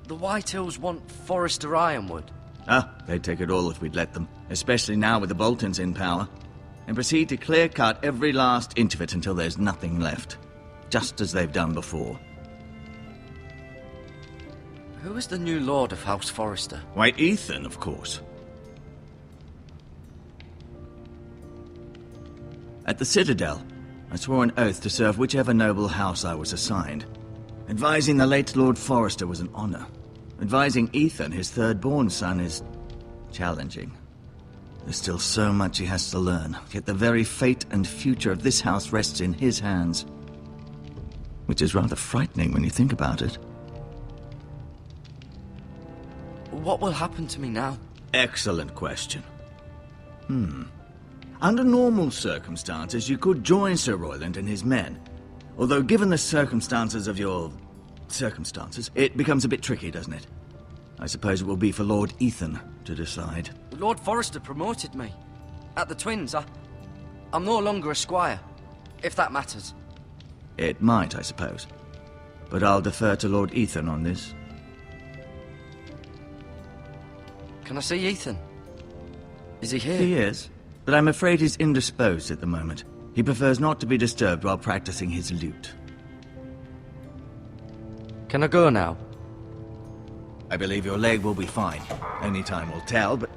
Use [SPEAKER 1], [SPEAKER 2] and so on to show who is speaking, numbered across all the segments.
[SPEAKER 1] The White Hills want Forrester Ironwood.
[SPEAKER 2] Ah, they'd take it all if we'd let them, especially now with the Boltons in power, and proceed to clear-cut every last inch of it until there's nothing left, just as they've done before.
[SPEAKER 1] Who is the new Lord of House Forrester?
[SPEAKER 2] Why, Ethan, of course. At the Citadel, I swore an oath to serve whichever noble house I was assigned. Advising the late Lord Forrester was an honor. Advising Ethan, his third-born son, is challenging. There's still so much he has to learn, yet the very fate and future of this house rests in his hands. Which is rather frightening when you think about it.
[SPEAKER 1] What will happen to me now?
[SPEAKER 2] Excellent question. Under normal circumstances, you could join Sir Royland and his men. Although given the circumstances of your... circumstances, it becomes a bit tricky, doesn't it? I suppose it will be for Lord Ethan to decide.
[SPEAKER 1] Lord Forrester promoted me. At the Twins, I'm no longer a squire, if that matters.
[SPEAKER 2] It might, I suppose. But I'll defer to Lord Ethan on this.
[SPEAKER 1] Can I see Ethan? Is he here?
[SPEAKER 2] He is, but I'm afraid he's indisposed at the moment. He prefers not to be disturbed while practicing his lute.
[SPEAKER 1] Can I go now?
[SPEAKER 2] I believe your leg will be fine. Only time will tell, but...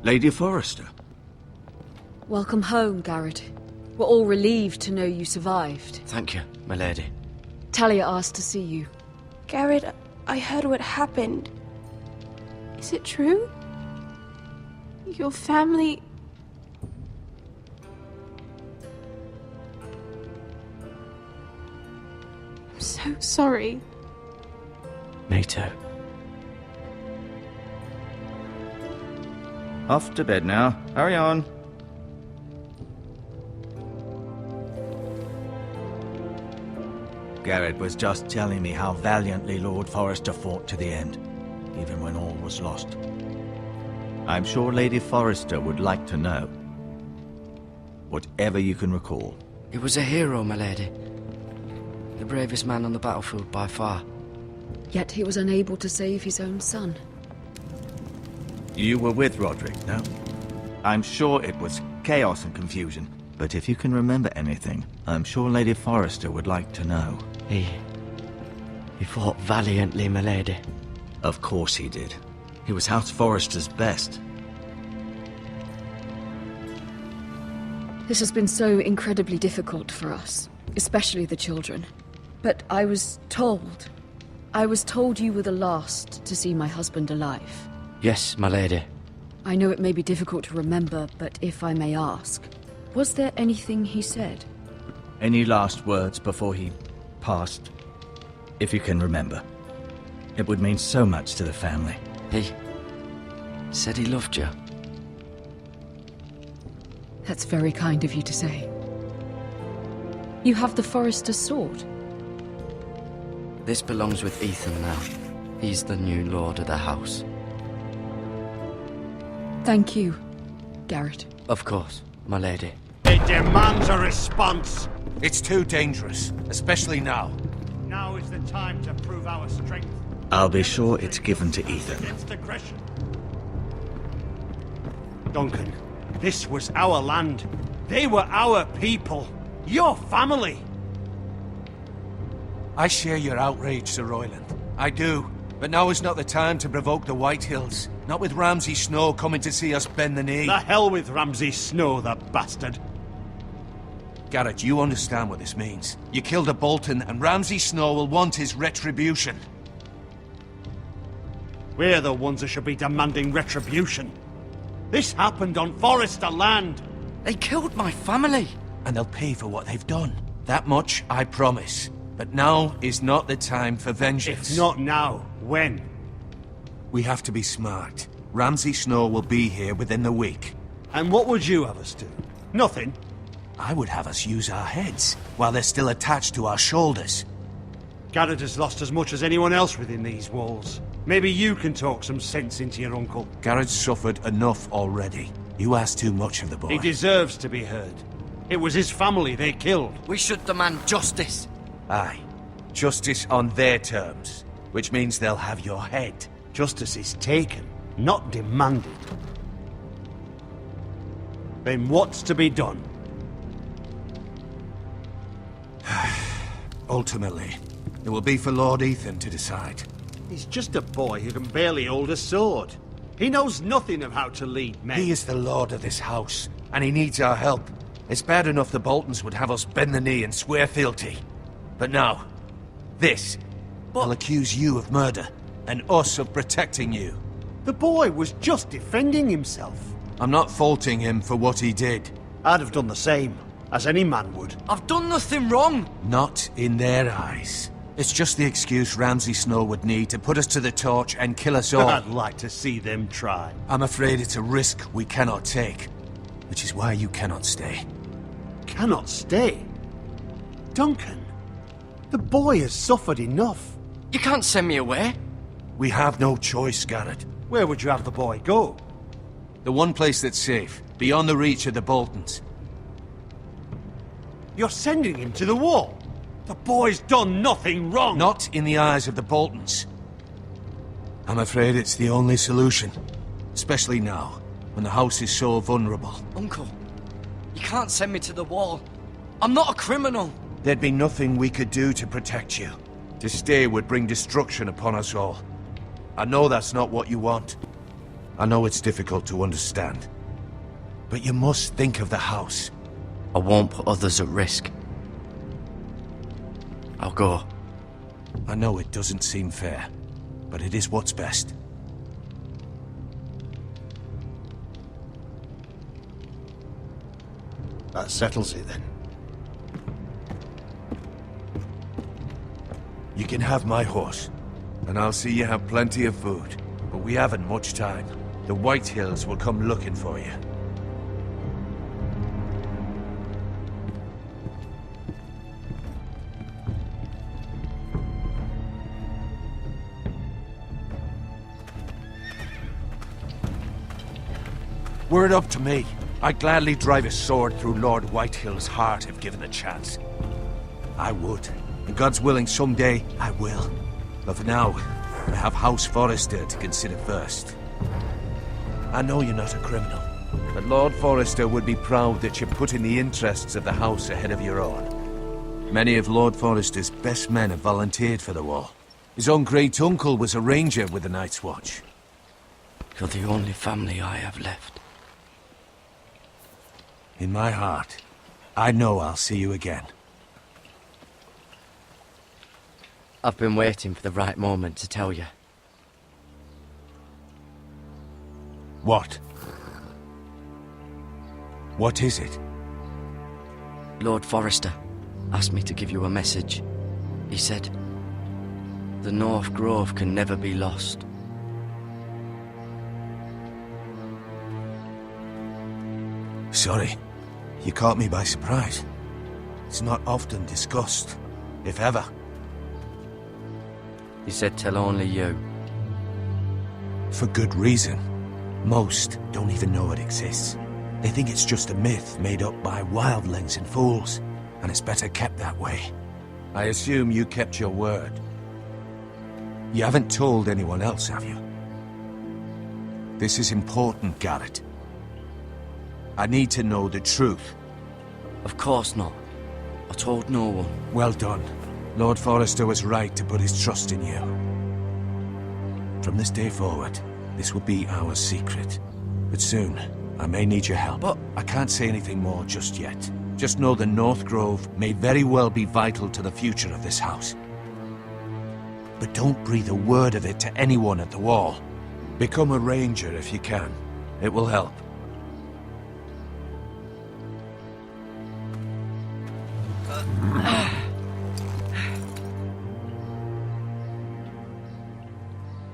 [SPEAKER 2] Lady Forrester.
[SPEAKER 3] Welcome home, Garrett. We're all relieved to know you survived.
[SPEAKER 1] Thank you, my lady.
[SPEAKER 3] Talia asked to see you.
[SPEAKER 4] Garrett, I heard what happened. Is it true? Your family... I'm so sorry.
[SPEAKER 1] Me too.
[SPEAKER 2] Off to bed now. Hurry on. Garrett was just telling me how valiantly Lord Forrester fought to the end, even when all was lost. I'm sure Lady Forrester would like to know. Whatever you can recall.
[SPEAKER 1] He was a hero, my lady. The bravest man on the battlefield by far.
[SPEAKER 3] Yet he was unable to save his own son.
[SPEAKER 2] You were with Roderick, no? I'm sure it was chaos and confusion, but if you can remember anything, I'm sure Lady Forrester would like to know.
[SPEAKER 1] He fought valiantly, my lady.
[SPEAKER 2] Of course he did. He was House Forrester's best.
[SPEAKER 3] This has been so incredibly difficult for us, especially the children. But I was told you were the last to see my husband alive.
[SPEAKER 1] Yes, my lady.
[SPEAKER 3] I know it may be difficult to remember, but if I may ask, was there anything he said?
[SPEAKER 2] Any last words before he passed? If you can remember. It would mean so much to the family.
[SPEAKER 1] He said he loved you.
[SPEAKER 3] That's very kind of you to say. You have the Forrester's sword.
[SPEAKER 1] This belongs with Ethan now. He's the new lord of the house.
[SPEAKER 3] Thank you, Garrett.
[SPEAKER 1] Of course, my lady.
[SPEAKER 5] It demands a response.
[SPEAKER 6] It's too dangerous, especially now.
[SPEAKER 5] Now is the time to prove our strength.
[SPEAKER 2] I'll be sure it's given to Ethan.
[SPEAKER 5] Against aggression. Duncan, this was our land. They were our people. Your family.
[SPEAKER 6] I share your outrage, Sir Royland. I do. But now is not the time to provoke the White Hills. Not with Ramsay Snow coming to see us bend the knee.
[SPEAKER 5] The hell with Ramsay Snow, the bastard.
[SPEAKER 6] Garrett, you understand what this means. You killed a Bolton, and Ramsay Snow will want his retribution.
[SPEAKER 5] We're the ones that should be demanding retribution. This happened on Forrester land.
[SPEAKER 1] They killed my family.
[SPEAKER 6] And they'll pay for what they've done. That much, I promise. But now is not the time for vengeance.
[SPEAKER 5] If not now, when?
[SPEAKER 6] We have to be smart. Ramsay Snow will be here within the week.
[SPEAKER 5] And what would you have us do? Nothing.
[SPEAKER 6] I would have us use our heads, while they're still attached to our shoulders.
[SPEAKER 5] Garrett has lost as much as anyone else within these walls. Maybe you can talk some sense into your uncle.
[SPEAKER 6] Garrett's suffered enough already. You ask too much of the boy.
[SPEAKER 5] He deserves to be heard. It was his family they killed.
[SPEAKER 1] We should demand justice.
[SPEAKER 6] Aye. Justice on their terms. which means they'll have your head.
[SPEAKER 5] Justice is taken, not demanded. Then what's to be done?
[SPEAKER 6] Ultimately, it will be for Lord Ethan to decide.
[SPEAKER 5] He's just a boy who can barely hold a sword. He knows nothing of how to lead men.
[SPEAKER 6] He is the lord of this house, and he needs our help. It's bad enough the Boltons would have us bend the knee and swear fealty. But now, this. I'll accuse you of murder, and us of protecting you.
[SPEAKER 5] The boy was just defending himself.
[SPEAKER 6] I'm not faulting him for what he did.
[SPEAKER 5] I'd have done the same, as any man would.
[SPEAKER 1] I've done nothing wrong.
[SPEAKER 6] Not in their eyes. It's just the excuse Ramsay Snow would need to put us to the torch and kill us all.
[SPEAKER 5] I'd like to see them try.
[SPEAKER 6] I'm afraid it's a risk we cannot take, which is why you cannot stay.
[SPEAKER 5] Cannot stay? Duncan, the boy has suffered enough.
[SPEAKER 1] You can't send me away.
[SPEAKER 6] We have no choice, Garrett.
[SPEAKER 5] Where would you have the boy go?
[SPEAKER 6] The one place that's safe, beyond the reach of the Boltons.
[SPEAKER 5] You're sending him to the wall. The boy's done nothing wrong.
[SPEAKER 6] Not in the eyes of the Boltons. I'm afraid it's the only solution. Especially now, when the house is so vulnerable.
[SPEAKER 1] Uncle, you can't send me to the wall. I'm not a criminal.
[SPEAKER 6] There'd be nothing we could do to protect you. To stay would bring destruction upon us all. I know that's not what you want. I know it's difficult to understand. But you must think of the house.
[SPEAKER 1] I won't put others at risk. I'll go.
[SPEAKER 6] I know it doesn't seem fair, but it is what's best.
[SPEAKER 5] That settles it then.
[SPEAKER 6] You can have my horse, and I'll see you have plenty of food. But we haven't much time. The White Hills will come looking for you. Were it up to me, I'd gladly drive a sword through Lord Whitehill's heart if given the chance. I would. And God's willing, someday I will. But for now, I have House Forrester to consider first. I know you're not a criminal, but Lord Forrester would be proud that you're putting the interests of the house ahead of your own. Many of Lord Forrester's best men have volunteered for the wall. His own great-uncle was a ranger with the Night's Watch.
[SPEAKER 1] You're the only family I have left.
[SPEAKER 6] In my heart, I know I'll see you again.
[SPEAKER 1] I've been waiting for the right moment to tell you.
[SPEAKER 6] What? What is it?
[SPEAKER 1] Lord Forrester asked me to give you a message. He said, the North Grove can never be lost.
[SPEAKER 6] Sorry, you caught me by surprise. It's not often discussed, if ever.
[SPEAKER 1] He said tell only you.
[SPEAKER 6] For good reason. Most don't even know it exists. They think it's just a myth made up by wildlings and fools, and it's better kept that way. I assume you kept your word. You haven't told anyone else, have you? This is important, Garrett. I need to know the truth.
[SPEAKER 1] Of course not. I told no one.
[SPEAKER 6] Well done. Lord Forrester was right to put his trust in you. From this day forward, this will be our secret. But soon, I may need your help.
[SPEAKER 1] But
[SPEAKER 6] I can't say anything more just yet. Just know the North Grove may very well be vital to the future of this house. But don't breathe a word of it to anyone at the wall. Become a ranger if you can. It will help.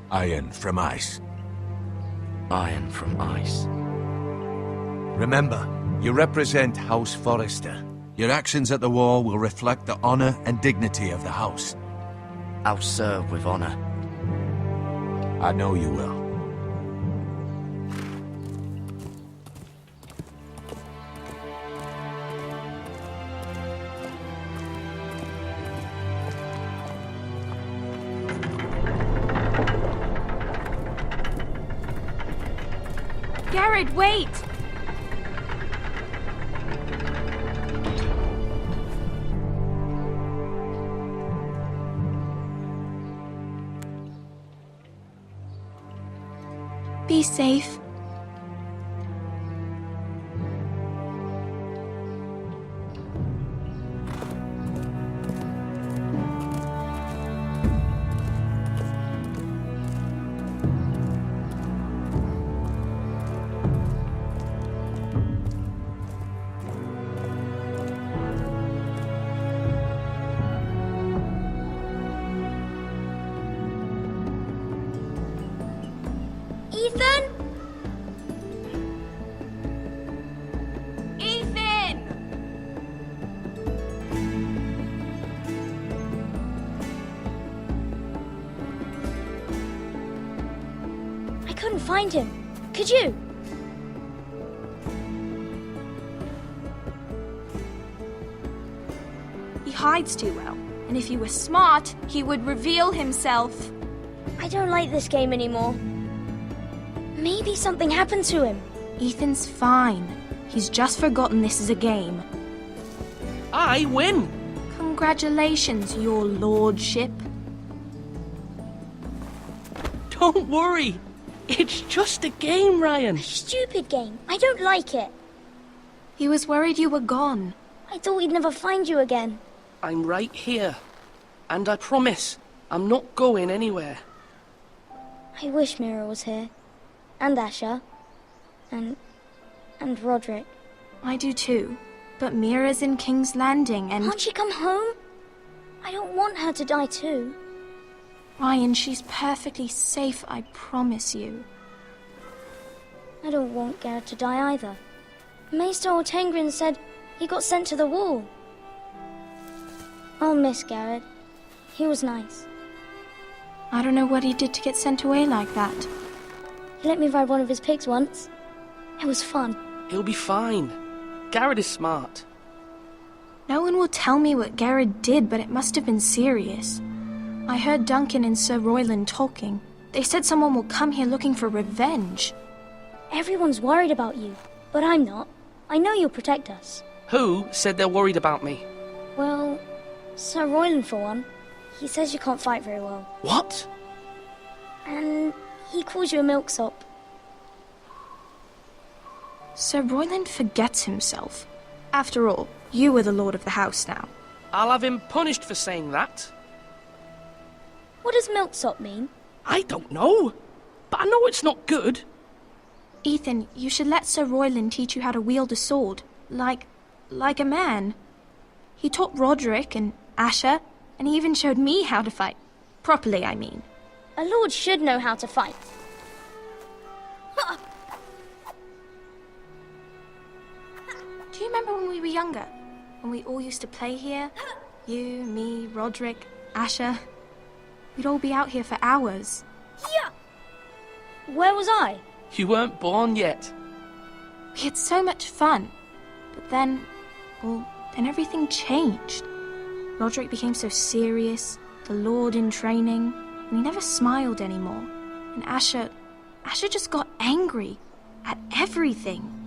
[SPEAKER 6] Iron from ice.
[SPEAKER 1] Iron from ice.
[SPEAKER 6] Remember, you represent House Forrester. Your actions at the war will reflect the honor and dignity of the house.
[SPEAKER 1] I'll serve with honor.
[SPEAKER 6] I know you will.
[SPEAKER 4] Garrett, wait! Be safe.
[SPEAKER 7] Ethan? I couldn't find him. Could you?
[SPEAKER 4] He hides too well, and if he were smart, he would reveal himself.
[SPEAKER 7] I don't like this game anymore. Maybe something happened to him.
[SPEAKER 4] Ethan's fine. He's just forgotten this is a game.
[SPEAKER 8] I win!
[SPEAKER 4] Congratulations, your lordship.
[SPEAKER 8] Don't worry. It's just a game, Ryan.
[SPEAKER 7] Stupid game. I don't like it.
[SPEAKER 4] He was worried you were gone.
[SPEAKER 7] I thought we'd never find you again.
[SPEAKER 8] I'm right here. And I promise, I'm not going anywhere.
[SPEAKER 7] I wish Mira was here. And Asher. And Roderick.
[SPEAKER 4] I do too. But Mira's in King's Landing and...
[SPEAKER 7] Can't she come home? I don't want her to die too.
[SPEAKER 4] Ryan, she's perfectly safe, I promise you.
[SPEAKER 7] I don't want Garrett to die either. Maester Ortengrin said he got sent to the wall. I'll miss Garrett. He was nice.
[SPEAKER 4] I don't know what he did to get sent away like that.
[SPEAKER 7] He let me ride one of his pigs once. It was fun.
[SPEAKER 8] He'll be fine. Garrett is smart.
[SPEAKER 4] No one will tell me what Garrett did, but it must have been serious. I heard Duncan and Sir Royland talking. They said someone will come here looking for revenge.
[SPEAKER 7] Everyone's worried about you, but I'm not. I know you'll protect us.
[SPEAKER 8] Who said they're worried about me?
[SPEAKER 7] Well, Sir Royland for one. He says you can't fight very well.
[SPEAKER 8] What?
[SPEAKER 7] And he calls you a milksop.
[SPEAKER 4] Sir Royland forgets himself. After all, you are the lord of the house now.
[SPEAKER 8] I'll have him punished for saying that.
[SPEAKER 7] What does milksop mean?
[SPEAKER 8] I don't know, but I know it's not good.
[SPEAKER 4] Ethan, you should let Sir Royland teach you how to wield a sword. Like a man. He taught Roderick and Asher, and he even showed me how to fight. Properly, I mean.
[SPEAKER 7] A lord should know how to fight.
[SPEAKER 4] Do you remember when we were younger? When we all used to play here? You, me, Roderick, Asher. We'd all be out here for hours.
[SPEAKER 7] Yeah. Where was I?
[SPEAKER 8] You weren't born yet.
[SPEAKER 4] We had so much fun. But then everything changed. Roderick became so serious, the Lord in training, and he never smiled anymore. And Asher just got angry at everything.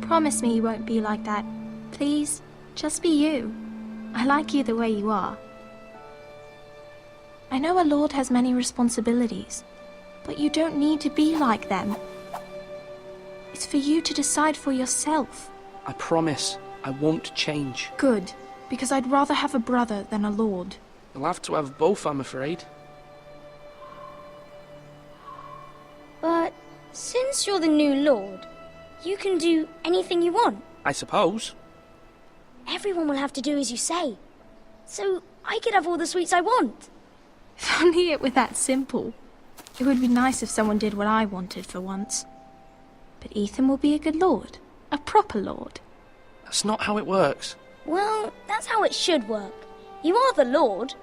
[SPEAKER 4] Promise me you won't be like that. Please, just be you. I like you the way you are. I know a lord has many responsibilities, but you don't need to be like them. It's for you to decide for yourself.
[SPEAKER 8] I promise I won't change.
[SPEAKER 4] Good, because I'd rather have a brother than a lord.
[SPEAKER 8] You'll have to have both, I'm afraid.
[SPEAKER 7] But since you're the new lord, you can do anything you want.
[SPEAKER 8] I suppose.
[SPEAKER 7] Everyone will have to do as you say. So I could have all the sweets I want.
[SPEAKER 4] If only it were that simple. It would be nice if someone did what I wanted for once. But Ethan will be a good lord. A proper lord.
[SPEAKER 8] That's not how it works.
[SPEAKER 7] Well, that's how it should work. You are the lord.